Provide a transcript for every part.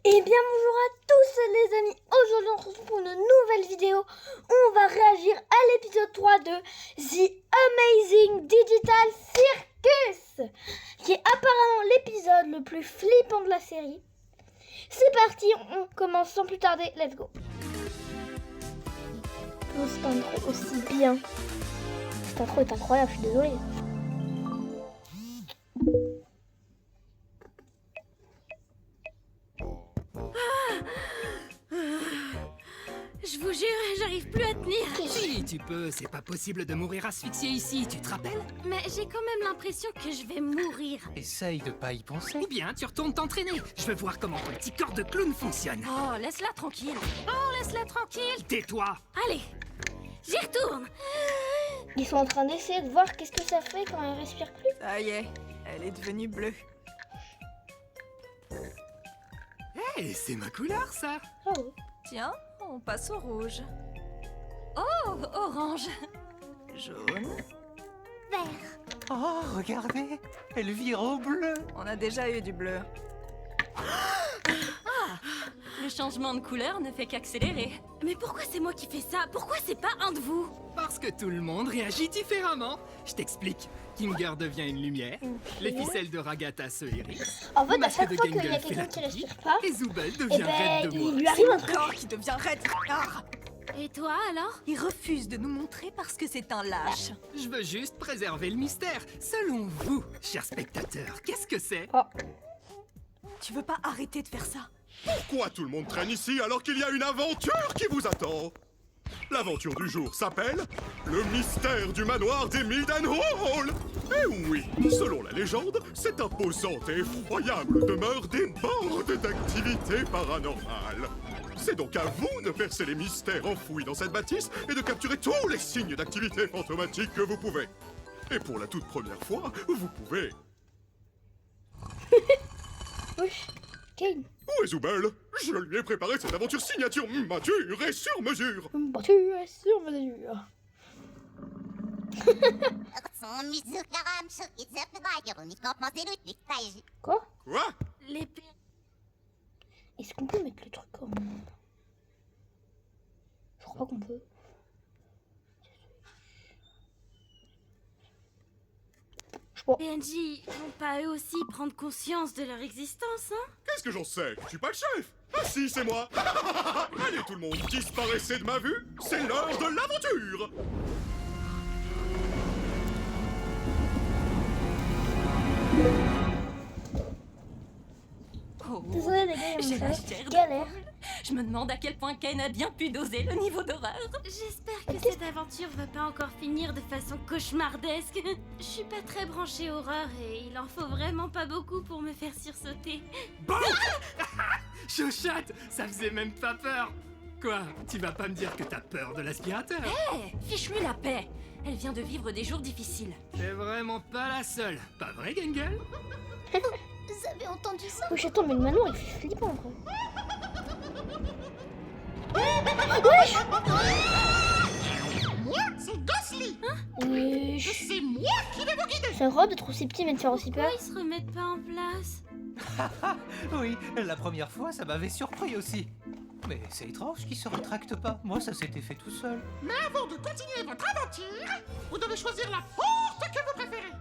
Et bien bonjour à tous les amis, aujourd'hui on se retrouve pour une nouvelle vidéo. On va réagir à l'épisode 3 de The Amazing Digital Circus, qui est apparemment l'épisode le plus flippant de la série. C'est parti, on commence sans plus tarder, let's go. Oh, cette intro aussi bien. Cette intro est incroyable, je suis désolée. Je vous jure, j'arrive plus à tenir. Si, tu peux, c'est pas possible de mourir asphyxié ici, tu te rappelles? Mais j'ai quand même l'impression que je vais mourir. Essaye de pas y penser. Ou bien tu retournes t'entraîner. Je veux voir comment ton petit corps de clown fonctionne. Oh, laisse-la tranquille. Oh, laisse-la tranquille. Tais-toi! Allez, j'y retourne. Ils sont en train d'essayer de voir qu'est-ce que ça fait quand elle respire plus. Ça y est, elle est devenue bleue. Hé, c'est ma couleur ça! Ah oui. Tiens, on passe au rouge. Oh, orange. Jaune. Oh, regardez, elle vire au bleu. On a déjà eu du bleu. Le changement de couleur ne fait qu'accélérer. Mais pourquoi c'est moi qui fais ça? Pourquoi c'est pas un de vous? Parce que tout le monde réagit différemment. Je t'explique. Kinger devient une lumière, les ficelles de Ragata se hérissent, En fait, le à masque chaque de fois qu'il y a Gangle fait quelqu'un la qui copie, respire pas, et Zubel et devient raide de il moi. lui C'est arrive un mon truc. corps qui devient raide. Ah, Et toi alors? il refuse de nous montrer parce que c'est un lâche. Je veux juste préserver le mystère. Selon vous, chers spectateurs, qu'est-ce que c'est? Oh, Tu veux pas arrêter de faire ça? Pourquoi tout le monde traîne ici alors qu'il y a une aventure qui vous attend? L'aventure du jour s'appelle le mystère du manoir des Midden Hall. Et oui, selon la légende, cette imposante et effroyable demeure déborde d'activités paranormales. C'est donc à vous de percer les mystères enfouis dans cette bâtisse et de capturer tous les signes d'activité fantomatique que vous pouvez. Et pour la toute première fois, vous pouvez... wesh, Kane. Où est Zubel? Je lui ai préparé cette aventure signature mature et sur mesure. Bah, tu es sur mesure. Quoi? Quoi? L'épée. Est-ce qu'on peut mettre le truc en... Je crois pas qu'on peut. Je sais pas. PNJ vont pas eux aussi prendre conscience de leur existence, hein? Qu'est-ce que j'en sais? Je suis pas le chef. Ah si, c'est moi. Allez tout le monde, disparaissez de ma vue. C'est l'heure de l'aventure. Oh, Désolée les gars, J'ai il la me chair de galère. Je me demande à quel point Ken a bien pu doser le niveau d'horreur. J'espère que cette aventure va pas encore finir de façon cauchemardesque. Je suis pas très branchée horreur et il en faut vraiment pas beaucoup pour me faire sursauter. Bon! Chochotte, ça faisait même pas peur. Quoi? Tu vas pas me dire que t'as peur de l'aspirateur? Fiche-lui la paix. Elle vient de vivre des jours difficiles. T'es vraiment pas la seule. Pas vrai, Gangle? Vous avez entendu ça? Le château, mais le manoir, il fait flippant en vrai. Wesh! Moi, c'est Ghostly. Wesh. C'est moi qui vais vous guider. C'est incroyable d'être aussi petit mais de faire aussi peur. Pourquoi ils se remettent pas en place? Oui, la première fois, ça m'avait surpris aussi. Mais c'est étrange qu'il se rétracte pas. Moi, ça s'était fait tout seul. Mais avant de continuer votre aventure, vous devez choisir la porte que vous préférez.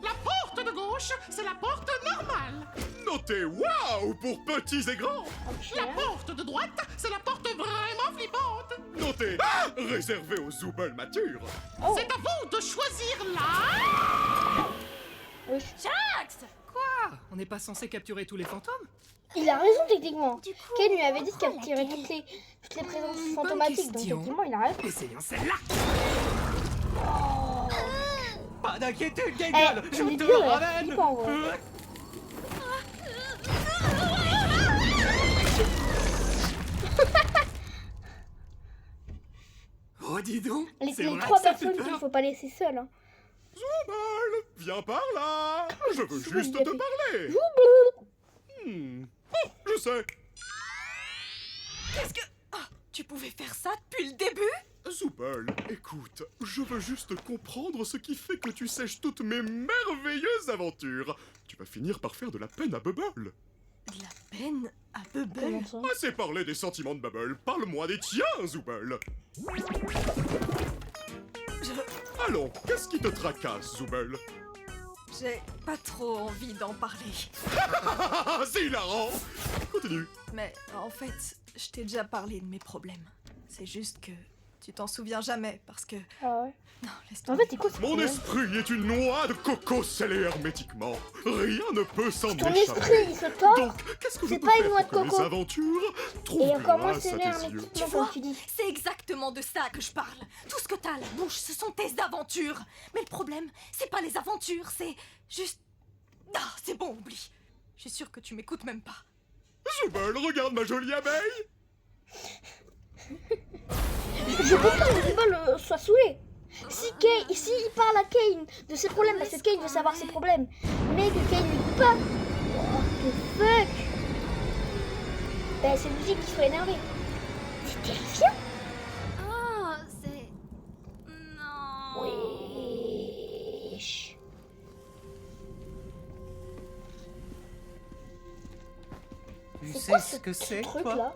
La porte de gauche, c'est la porte normale. Notez waouh pour petits et grands. La porte de droite, c'est la porte vraiment flippante. Notez réservé aux Zubel matures. Oh. C'est à vous de choisir la... Wesh. Jax! Quoi? On n'est pas censé capturer tous les fantômes? Il a raison techniquement. Du coup, Ken lui avait dit de pourquoi capturer laquelle? toutes les présences Bonne fantomatiques. Donc question. techniquement il a raison. Essayons celle-là. Pas d'inquiétude, Eh, Gangle, je les te deux, là, ramène. flippant, en vrai. Oh, dis donc. Les c'est vrai trois que ça fait personnes qu'il peur. ne faut pas laisser seules. Hein. Zubel, viens par là. Je veux Zubel, juste il a te fait- parler. Jouble. Oh, je sais. Qu'est-ce que... Ah, tu pouvais faire ça depuis le début? Zubel, écoute, je veux juste comprendre ce qui fait que tu sèches toutes mes merveilleuses aventures. Tu vas finir par faire de la peine à Bubble. De la peine à Bubble. Comment ça? Assez parlé des sentiments de Bubble, parle-moi des tiens, Zooble. Allons, qu'est-ce qui te tracasse, Zooble? J'ai pas trop envie d'en parler. C'est hilarant. Continue. Mais en fait, je t'ai déjà parlé de mes problèmes. C'est juste que tu t'en souviens jamais parce que... Ah ouais. Non, laisse En tomber. fait, c'est quoi ce Mon problème? esprit est une noix de coco scellée hermétiquement. Rien ne peut s'en Ton échapper. esprit, il se tord. Donc, qu'est-ce que je C'est peux pas une faire noix de pour que coco. mes aventures trouvent Et encore moins grâce à c'est tes yeux? hermétiquement, comme tu dis. C'est exactement de ça que je parle. Tout ce que t'as à la bouche, ce sont tes aventures. Mais le problème, c'est pas les aventures, c'est juste... Ah, c'est bon, oublie. Je suis sûre que tu m'écoutes même pas. Zooble, regarde ma jolie abeille. Je comprends que Zooble soit saoulé. Si il parle à Kane de ses problèmes, parce que Kane veut savoir ses problèmes, mais que Kane ne l'écoute pas. What the fuck? Ben, c'est logique qu'il soit énervé. C'est terrifiant. Oh, c'est... Non. Wesh. Tu C'est sais quoi ce que ce c'est, truc toi? là?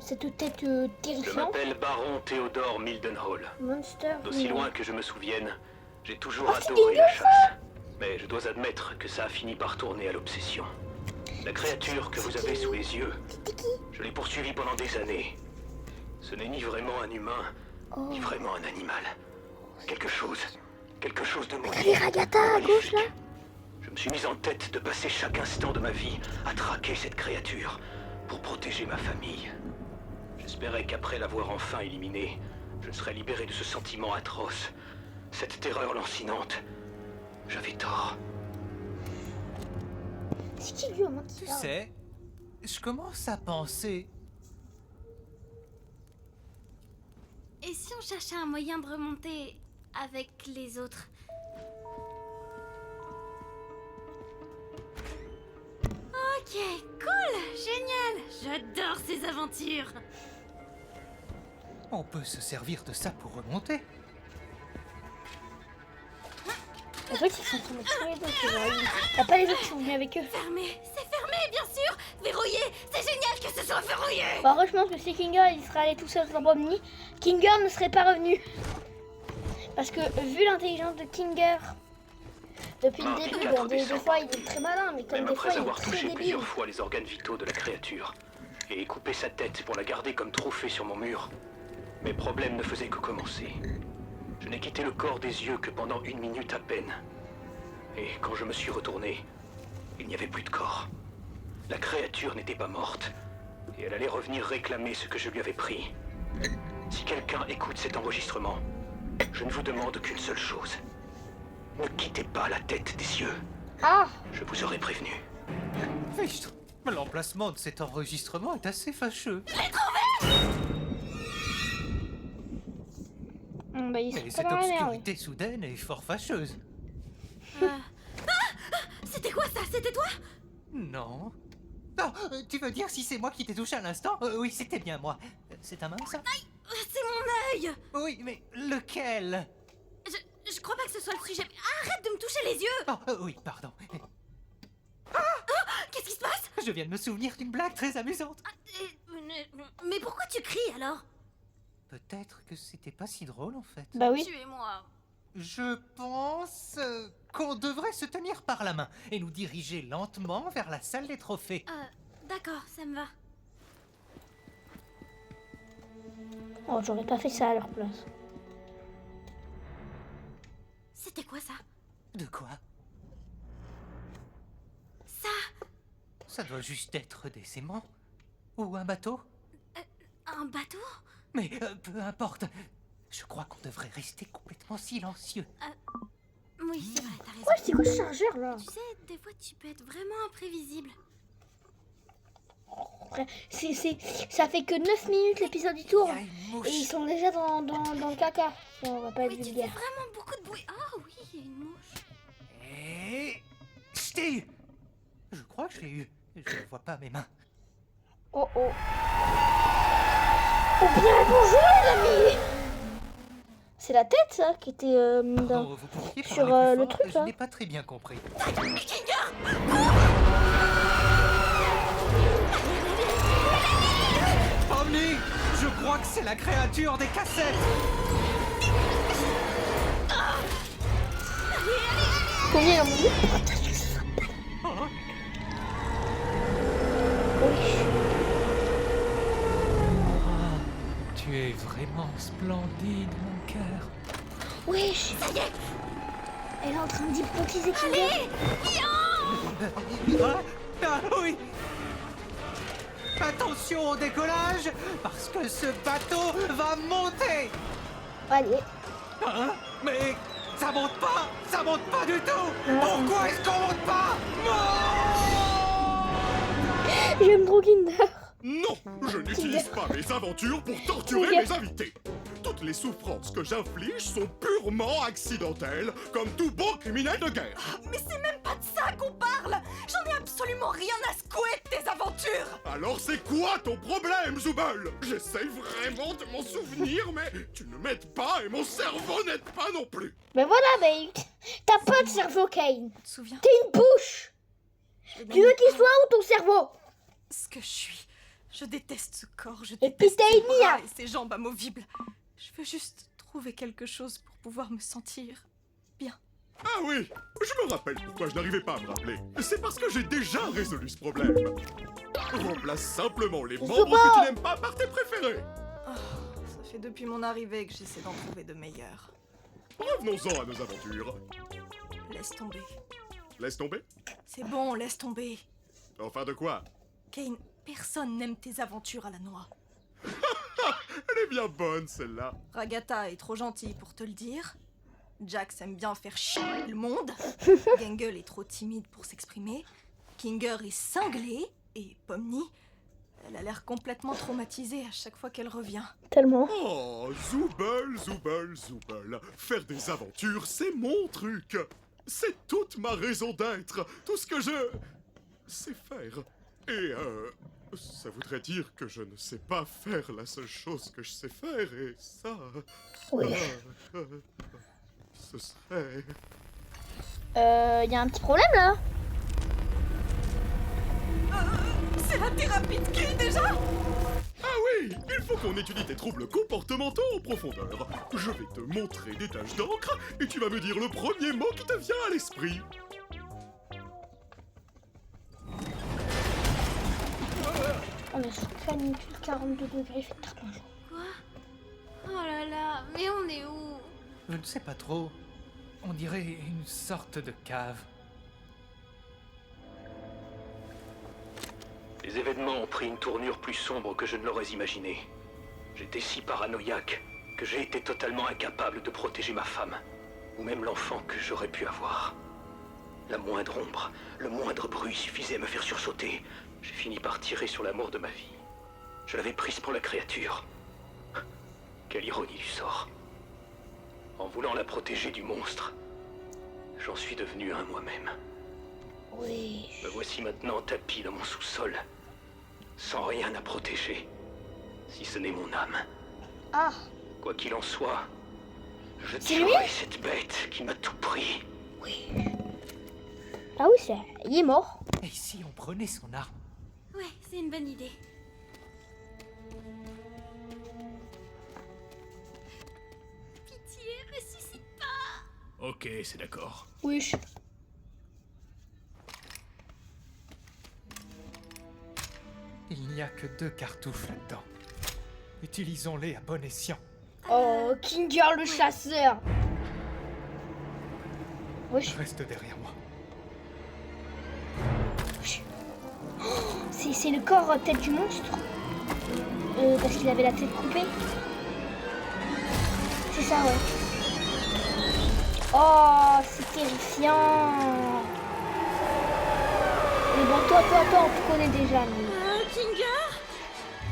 Cette tête Je terrifiante. m'appelle Baron Théodore Mildenhall. Monster. D'aussi loin que je me souvienne, j'ai toujours Ah, c'est adoré Ginger, la chasse. Mais je dois admettre que ça a fini par tourner à l'obsession. La créature que vous avez sous les yeux, je l'ai poursuivie pendant des années. Ce n'est ni vraiment un humain, ni vraiment un animal. Quelque chose de Les maudit. Ragata à gauche là. Je me suis mis en tête de passer chaque instant de ma vie à traquer cette créature pour protéger ma famille. J'espérais qu'après l'avoir enfin éliminée, je serais libéré de ce sentiment atroce, cette terreur lancinante. J'avais tort. C'est qui lui au moins qui Tu parle? sais, je commence à penser... Et si on cherchait un moyen de remonter avec les autres? Ok, cool, génial. J'adore ces aventures. On peut se servir de ça pour remonter. En fait, ils sont en train de tuer les autres. Il n'y a pas les autres qui sont venus avec eux. Fermé, c'est fermé, bien sûr. Verrouillé, c'est génial que ce soit verrouillé. Bah, je pense que si Kinger il serait allé tout seul sans Bromny, Kinger ne serait pas revenu. Parce que vu l'intelligence de Kinger depuis le Mardi début, 4 bon, des décembre. fois il est très malin, mais comme Même des fois après il est avoir très touché débile. plusieurs fois les organes vitaux de la créature et coupé sa tête pour la garder comme trophée sur mon mur, mes problèmes ne faisaient que commencer. Je n'ai quitté le corps des yeux que pendant 1 minute à peine. Et quand je me suis retourné, il n'y avait plus de corps. La créature n'était pas morte, et elle allait revenir réclamer ce que je lui avais pris. Si quelqu'un écoute cet enregistrement, je ne vous demande qu'une seule chose. Ne quittez pas la tête des cieux. Ah, Je vous aurais prévenu. Fichtre, l'emplacement de cet enregistrement est assez fâcheux. bah ils Et sont cette pas dans la merde. obscurité soudaine est fort fâcheuse. C'était quoi ça? C'était toi? Non. Non, tu veux dire si c'est moi qui t'ai touché à l'instant? Oui, c'était bien moi. C'est ta main, ça? C'est mon œil. Oui, mais lequel? Je crois pas que ce soit le sujet. Arrête de me toucher les yeux. Oh, oui, pardon. Qu'est-ce qui se passe? Je viens de me souvenir d'une blague très amusante. Mais pourquoi tu cries alors? Peut-être que c'était pas si drôle, en fait. Bah oui. Tuez-moi. Je pense qu'on devrait se tenir par la main et nous diriger lentement vers la salle des trophées. D'accord, ça me va. Oh, j'aurais pas fait ça à leur place. C'était quoi ça? De quoi? Ça? Ça doit juste être des aimants. Ou un bateau. Un bateau? Mais peu importe. Je crois qu'on devrait rester complètement silencieux. Oui, c'est vrai, t'as raison. Ouais, c'est quoi ce chargeur là? Tu sais, des fois tu peux être vraiment imprévisible. Ça fait que 9 minutes l'épisode du tour. Il y a une mouche. Et ils sont déjà dans le caca. Bon, on va pas être Mais tu fais vulgaire. vraiment beaucoup de bruit. Ah oui, il y a une mouche. Et... Je t'ai eu. Je crois que je l'ai eu. Je ne vois pas mes mains. Oh oh. Oh bien bonjour les amis. C'est la tête ça qui était dans... Oh, vous pourriez sur, parler plus le fort? truc, Je là. n'ai pas très bien compris. C'est la créature des cassettes. Combien il en manque? Tu es vraiment splendide, mon cœur. Wesh. Ça y est. Elle est en train d'hypnotiser Kinder. Allez, viens. Ah, oui. Attention au décollage, parce que ce bateau va monter. Allez. Hein? Mais ça monte pas du tout. Pourquoi est-ce qu'on monte pas? Non. J'aime trop Kinder. Non, je n'utilise pas mes aventures pour torturer mes invités. Toutes les souffrances que j'inflige sont purement accidentelles, comme tout bon criminel de guerre. Mais c'est même pas de ça qu'on parle. J'en ai absolument rien à secouer de tes aventures. Alors c'est quoi ton problème, Zooble? J'essaye vraiment de m'en souvenir, mais tu ne m'aides pas et mon cerveau n'aide pas non plus. Ben voilà, ben t'as pas de cerveau, Kane. Tu te souviens T'es une bouche. Tu veux qu'il soit où ton cerveau? ce que je suis? Je déteste ce corps, je puis déteste t'as ses une bras mia. et ses jambes amovibles. Je veux juste trouver quelque chose pour pouvoir me sentir bien. Ah oui, je me rappelle pourquoi je n'arrivais pas à me rappeler. C'est parce que j'ai déjà résolu ce problème. Remplace simplement les membres que tu n'aimes pas par tes préférés. Ça fait depuis mon arrivée que j'essaie d'en trouver de meilleurs. Revenons-en à nos aventures. Laisse tomber. Laisse tomber? C'est bon, laisse tomber. Enfin de quoi? Kane, personne n'aime tes aventures à la noix. Elle est bien bonne celle-là. Ragata est trop gentille pour te le dire. Jax aime bien faire chier le monde. Gangle est trop timide pour s'exprimer. Kinger est cinglé. Et Pomni, elle a l'air complètement traumatisée à chaque fois qu'elle revient. Tellement. Oh, Zooble. Faire des aventures, c'est mon truc. C'est toute ma raison d'être. Tout ce que je sais faire. Et ça voudrait dire que je ne sais pas faire la seule chose que je sais faire. Et ça... Oui. Ce serait... Y a un petit problème là. C'est la thérapie de qui déjà? Ah oui, il faut qu'on étudie tes troubles comportementaux en profondeur. Je vais te montrer des taches d'encre et tu vas me dire le premier mot qui te vient à l'esprit. On est sous canicule 42 degrés, fait très bon jour. Quoi? Oh là là, mais on est où? Je ne sais pas trop. On dirait une sorte de cave. Les événements ont pris une tournure plus sombre que je ne l'aurais imaginé. J'étais si paranoïaque que j'ai été totalement incapable de protéger ma femme, ou même l'enfant que j'aurais pu avoir. La moindre ombre, le moindre bruit suffisait à me faire sursauter. J'ai fini par tirer sur l'amour de ma vie. Je l'avais prise pour la créature. Quelle ironie du sort. En voulant la protéger du monstre, j'en suis devenu un moi-même. Oui. Me voici maintenant tapis dans mon sous-sol, sans rien à protéger, si ce n'est mon âme. Ah. Quoi qu'il en soit, je C'est lui? tuerai cette bête qui m'a tout pris. Oui. Ah oui, c'est... Il est mort. Et si on prenait son arme? Ouais, c'est une bonne idée. Pitié, ressuscite pas! Ok, c'est d'accord. Oui. Il n'y a que 2 cartouches là-dedans. Utilisons-les à bon escient. Oh, Kinger le chasseur. Wesh. Reste derrière moi. C'est le corps tête du monstre. Parce qu'il avait la tête coupée. C'est ça, ouais. Oh, c'est terrifiant. Mais bon, toi, on te connaît déjà. Mais... Kinger?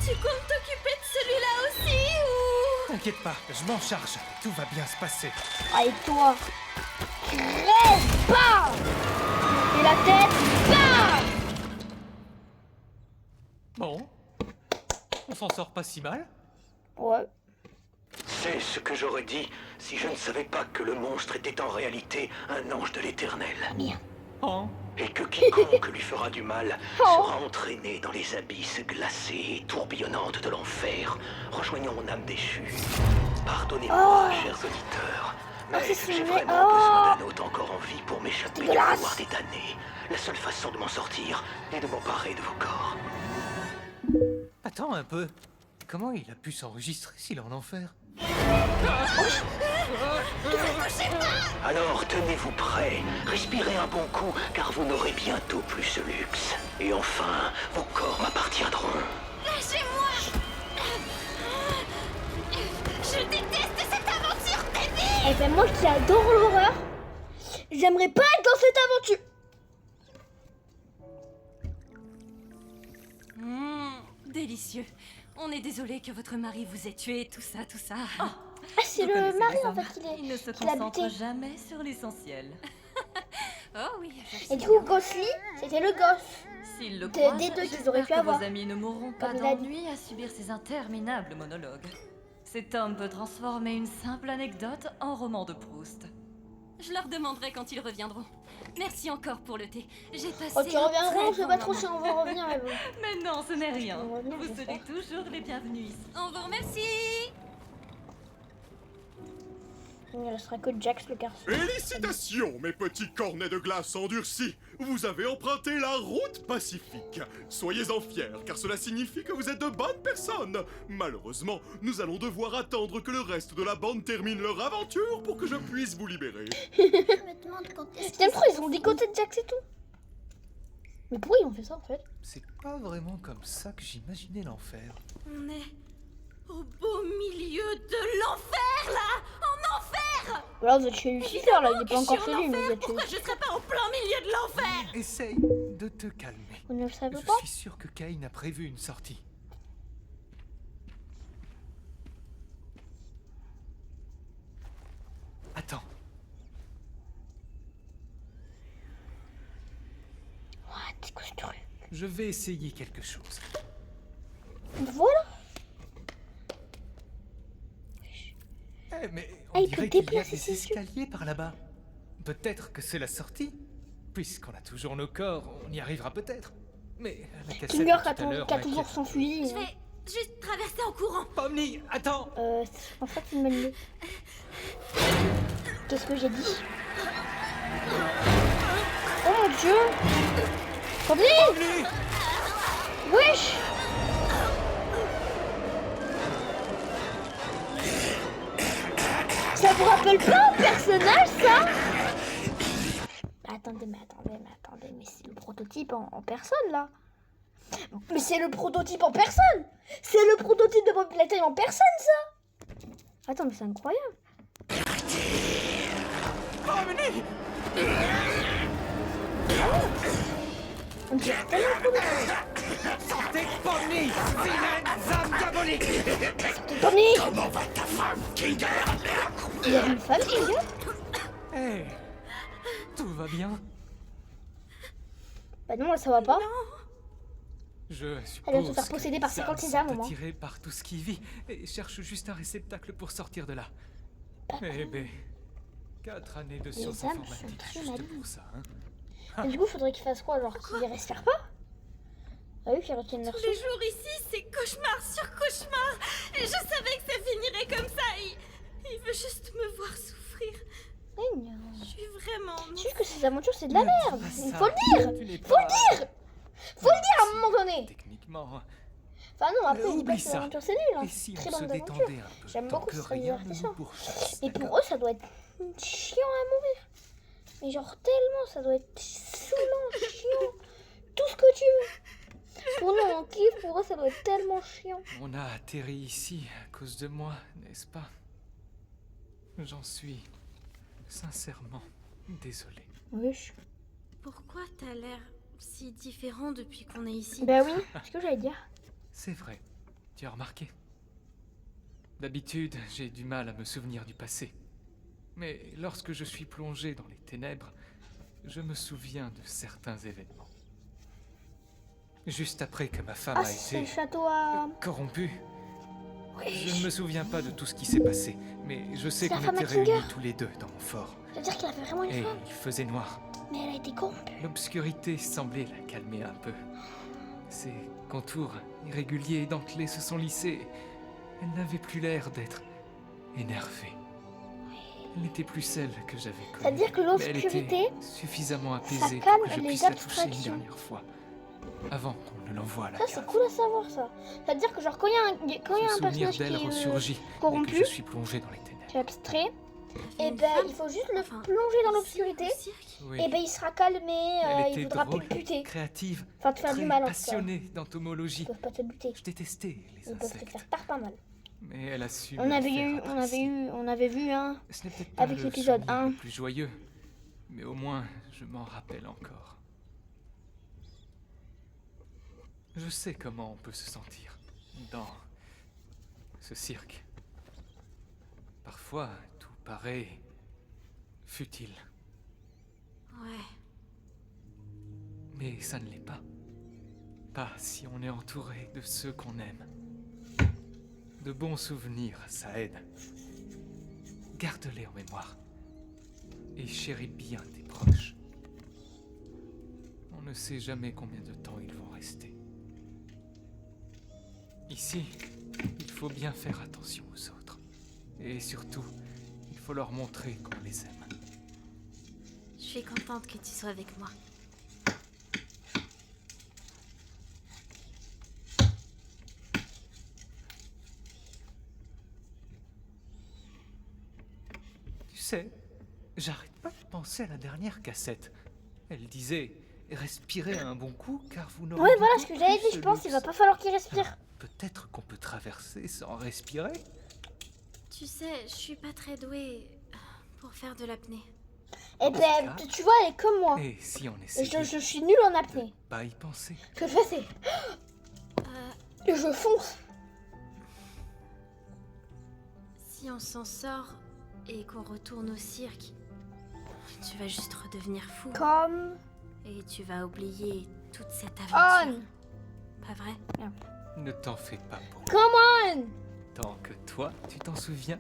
Tu comptes t'occuper de celui-là aussi ou... T'inquiète pas, je m'en charge. Tout va bien se passer. Ah, et toi, crève pas. Et la tête, bam. Bon. On s'en sort pas si mal. Ouais. C'est ce que j'aurais dit si je ne savais pas que le monstre était en réalité un ange de l'Éternel. Bien. Oh, Et que quiconque lui fera du mal Oh. sera entraîné dans les abysses glacées et tourbillonnantes de l'enfer, rejoignant mon âme déchue. Pardonnez-moi, chers auditeurs, mais c'est j'ai vrai. vraiment besoin d'un hôte encore en vie pour m'échapper du Dégueulasse. couloir des damnés. La seule façon de m'en sortir est de m'emparer de vos corps. Attends un peu. Comment il a pu s'enregistrer s'il est en enfer? Alors tenez-vous prêts, respirez un bon coup, car vous n'aurez bientôt plus ce luxe. Et enfin, vos corps m'appartiendront. Lâchez-moi! Je déteste cette aventure débile! Eh ben moi qui adore l'horreur, j'aimerais pas être dans cette aventure. Délicieux. On est désolé que votre mari vous ait tué, tout ça, tout ça. Ah, c'est Vous le connaissez mari les en hommes. fait Il ne se qui l'a concentre buté. jamais sur l'essentiel. Oh oui, je Et sais. du coup, Ghostly, c'était le gosse. S'ils le Des croisent, deux qu'ils j'espère auraient pu que avoir. vos amis ne mourront pas Comme il a dit. d'ennui à subir ces interminables monologues. Cet homme peut transformer une simple anecdote en roman de Proust. Je leur demanderai quand ils reviendront. Merci encore pour le thé. J'ai passé. Oh, tu un reviendras, très je sais bon pas trop moment. si on va revenir. Mais bon. Mais non, ce n'est rien. On va revenir, Vous j'espère. serez toujours les bienvenus ici. On vous remercie. Il ne restera que Jax le garçon. Félicitations, mes petits cornets de glace endurcis. Vous avez emprunté la route pacifique. Soyez-en fiers, car cela signifie que vous êtes de bonnes personnes. Malheureusement, nous allons devoir attendre que le reste de la bande termine leur aventure pour que je puisse vous libérer. Je t'aime trop, ils ont décoté de Jax et tout. Mais pourquoi ils ont fait ça en fait? C'est pas vraiment comme ça que j'imaginais l'enfer. On est au beau milieu de l'enfer là. En enfer. Voilà, vous êtes chez Lucifer là, il est pas encore Je suis chez en lui, mais vous enfer. êtes chez Pourquoi je serais pas en plein milieu de l'enfer? Essaye de te calmer. Vous ne le savez Je pas? suis sûr que Cain a prévu une sortie. Attends, What, c'est quoi ce truc? je vais essayer quelque chose. Voilà. Eh, mais Ah, on il peut dirait qu'il y a déplacer des ses yeux. escaliers par là-bas. Peut-être que c'est la sortie. Puisqu'on a toujours nos corps, on y arrivera peut-être. Mais la cassette Kinger de qui tout à l'heure a toujours m'inquiète. son fusil. Je vais juste traverser en courant. Pomni, attends. En fait, c'est une bonne idée. Qu'est-ce que j'ai dit? Oh mon dieu! Pomni! Wesh! Ça vous rappelle pas un personnage, ça? Attendez, mais c'est le prototype en personne, là. Mais c'est le prototype en personne! C'est le prototype de Bob Platin en personne, ça! Attends, mais c'est incroyable! On dirait tellement cool. Sortez Pomni, vilaine âme diabolique. Tommy! Comment va ta femme, Kinger? Il y a une femme, Kinger? Eh, tout va bien. Bah non, ça va pas. Je Elle va se suppose faire posséder par que 50 les âmes sésames, sont moi. attirées par tout ce qui vit et cherche juste un réceptacle pour sortir de là. Eh ben, 4 années de sciences âmes sont informatiques très juste malignes. pour ça, hein. Et du coup, faudrait qu'il fasse quoi? Genre qu'il les respire pas? Ah oui, qu'ils retiennent leur Tous les souffle. jours ici, c'est cauchemar sur cauchemar. Et je savais que ça finirait comme ça. Il veut juste me voir souffrir. Mais non. Je suis vraiment. C'est juste que ces aventures, c'est de la Ne dis merde. pas Il ça. faut le dire. Tu n'es Faut le pas- dire. Faut le dire à un moment donné. Techniquement, Enfin non, après, je dis pas oublie que ces ça. aventures, c'est nul. Hein. Et si Très on se bonne aventure. détendait un peu J'aime tant beaucoup, que ce serait rien ne divertissant. nous pourchasse, Et pour d'accord? eux, ça doit être chiant à mourir. Mais genre tellement, ça doit être saoulant, chiant. Tout ce que tu veux. Pour nous, on kiffe, pour eux, ça doit être tellement chiant. On a atterri ici à cause de moi, n'est-ce pas? J'en suis sincèrement désolé. Oui. Pourquoi t'as l'air si différent depuis qu'on est ici? Bah oui, c'est ce que j'allais dire. C'est vrai, tu as remarqué. D'habitude, j'ai du mal à me souvenir du passé. Mais lorsque je suis plongé dans les ténèbres, je me souviens de certains événements. Juste après que ma femme Ah, a c'est le été château à... corrompue, je ne Oui. me souviens pas de tout ce qui s'est passé, mais je sais C'est la qu'on femme à était Kinger. réunis tous les deux dans mon fort. C'est-à-dire qu'il a fait vraiment une Et femme. il faisait noir. Mais elle a été corrompue. L'obscurité semblait la calmer un peu. Ses contours irréguliers et dentelés se sont lissés. Elle n'avait plus l'air d'être énervée. Elle n'était plus celle que j'avais connue. C'est-à-dire que Mais elle l'obscurité, était suffisamment apaisée calme pour que je les puisse la toucher une abstractions. dernière fois. Avant qu'on ne l'envoie à la ça c'est cave. cool à savoir ça. C'est-à-dire que genre quand il y a un Ce souvenir personnage d'elle qui est ressurgit et que corrompu, je suis plongé dans les ténèbres. qui est abstrait, et Une ben femme il faut juste le Enfin, plonger dans ici, l'obscurité, au cirque. Oui. et ben il sera calmé, Elle il était voudra plus drôle, te buter. créative, Enfin te faire très du mal en tout cas. passionnée Ils d'entomologie. peuvent pas te buter. Je détestais les Ils peuvent te insectes, faire pas mal. mais elle a su On me le avait faire eu, apprécier. on avait vu un. Ce n'est peut-être pas avec le l'épisode souvenir 1. le plus joyeux, mais au moins je m'en rappelle encore. Je sais comment on peut se sentir dans ce cirque. Parfois, tout paraît futile, Ouais. mais ça ne l'est pas. Pas si on est entouré de ceux qu'on aime. De bons souvenirs, ça aide. Garde-les en mémoire. Et chéris bien tes proches. On ne sait jamais combien de temps ils vont rester. Ici, il faut bien faire attention aux autres. Et surtout, il faut leur montrer qu'on les aime. Je suis contente que tu sois avec moi. Tu sais, j'arrête pas de penser à la dernière cassette. Elle disait « Respirez un bon coup car vous n'aurez Ouais voilà bientôt ce que j'avais plus dit, je ce pense qu'il va luxe. pas falloir qu'il respire. Peut-être qu'on peut traverser sans respirer. Tu sais, je suis pas très douée pour faire de l'apnée. Et Dans ce ben cas- tu vois elle est comme moi. Et si on Et essayait je suis nulle en de apnée. pas y penser? Ce que je fais c'est. Euh, Je fonce. si on s'en sort et qu'on retourne au cirque, tu vas juste redevenir fou. Comme. Et tu vas oublier toute cette On. aventure. Pas vrai? Ne t'en fais pas pour moi. Come on. Tant que toi, tu t'en souviens,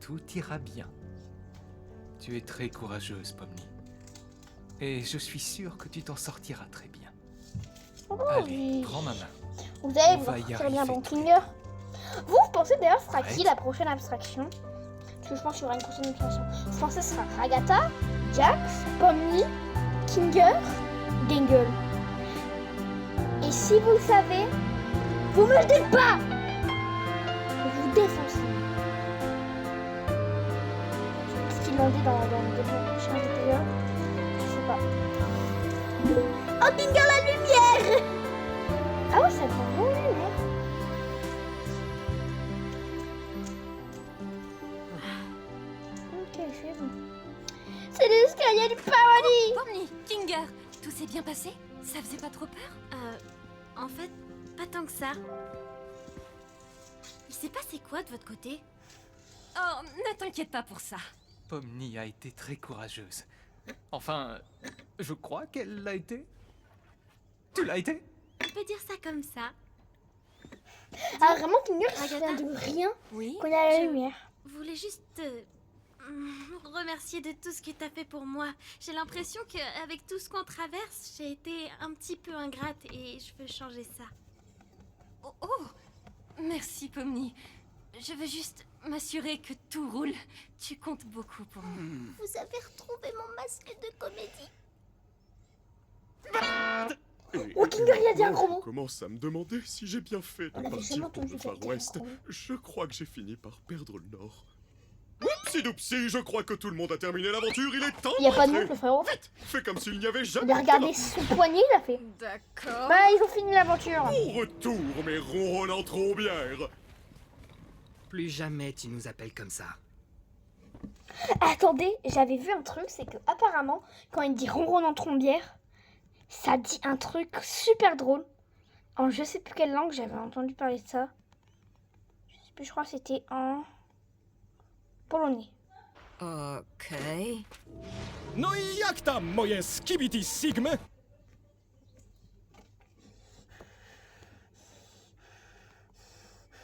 tout ira bien. Tu es très courageuse, Pomni. Et je suis sûr que tu t'en sortiras très bien. Oh, Allez, oui. prends ma main. Vous allez On vous va y sortir bien arriver bon tous les Kinger. Vous pensez d'ailleurs ce sera qui Arrête. la prochaine abstraction? Parce que je pense qu'il y aura une prochaine abstraction. Vous pensez ce sera Ragatha, Jax, Pomni, Kinger, Gangle. Et si vous le savez, vous me le dites pas. Vous vous défoncez. Ce qu'ils l'ont dit dans le prochain épisode. Je sais pas. Oh Kinger la lumière. Ah ouais, ça devient bon lumière. Ok, c'est bon. C'est l'escalier du paradis. Pomni, Kinger, tout s'est bien passé? Ça faisait pas trop peur? En fait, pas tant que ça. Il s'est passé quoi de votre côté? Oh, ne t'inquiète pas pour ça. Pomni a été très courageuse. Enfin, je crois qu'elle l'a été. Tu l'as été? On peut dire ça comme ça. Ah vraiment Kinger il se Agatha. souvient de rien Oui. quand il y a la je lumière. voulais juste te remercier de tout ce que t'as fait pour moi. J'ai l'impression qu'avec tout ce qu'on traverse, j'ai été un petit peu ingrate et je veux changer ça. Oh, merci Pomni. Je veux juste m'assurer que tout roule. Tu comptes beaucoup pour moi. Vous avez retrouvé mon masque de comédie. Oh, Kinger, il a dit un gros mot. On commence à me demander si j'ai bien fait On de avait jamais partir pour entendu le quelqu'un Far West. dire un gros mot. Je crois que j'ai fini par perdre le nord. Oupsie doupsie, je crois que tout le monde a terminé l'aventure, il est temps Il n'y a pas de rentrer. nom le frérot. Vite, fais comme s'il n'y avait Il jamais a regardé été son poignet, il a fait. D'accord. Bah ils ont fini l'aventure. Au retour, mes ronronnants trombières. Plus jamais tu nous appelles comme ça. Attendez, j'avais vu un truc, c'est que apparemment quand il dit ronron en trombière, ça dit un truc super drôle. En je sais plus quelle langue j'avais entendu parler de ça. Je sais plus, je crois que c'était en polonais. Ok. No i jak tam moje skibidi sigmy?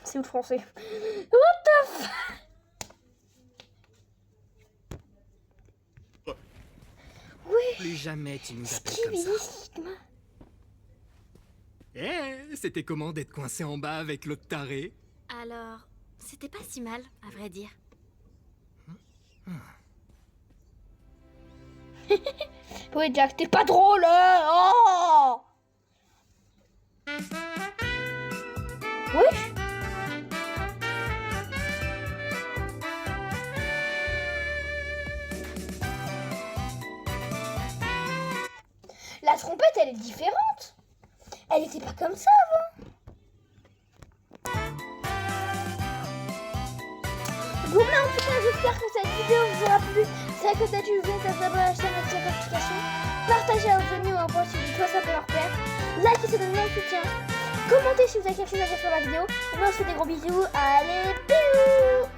C'est où le français? What the f... Oui. Plus jamais tu nous appelles comme Skibidi ça. Sigma. Eh, c'était comment d'être coincé en bas avec l'autre taré? Alors, c'était pas si mal, à vrai dire. Oui, Jack, t'es pas drôle, hein. Oh. Oui. La trompette, elle est différente. Elle était pas comme ça avant. Bon, mais en tout cas, j'espère que cette vidéo vous aura plu. Si à côté du vous à s'abonner à la chaîne, activer la notification, partagez à vos amis ou à un pote si vous ça peut leur plaire. Likez, ça donne un soutien. Commentez si vous avez quelque chose à dire sur la vidéo. Et moi, je vous fais des gros bisous. Allez, bisous.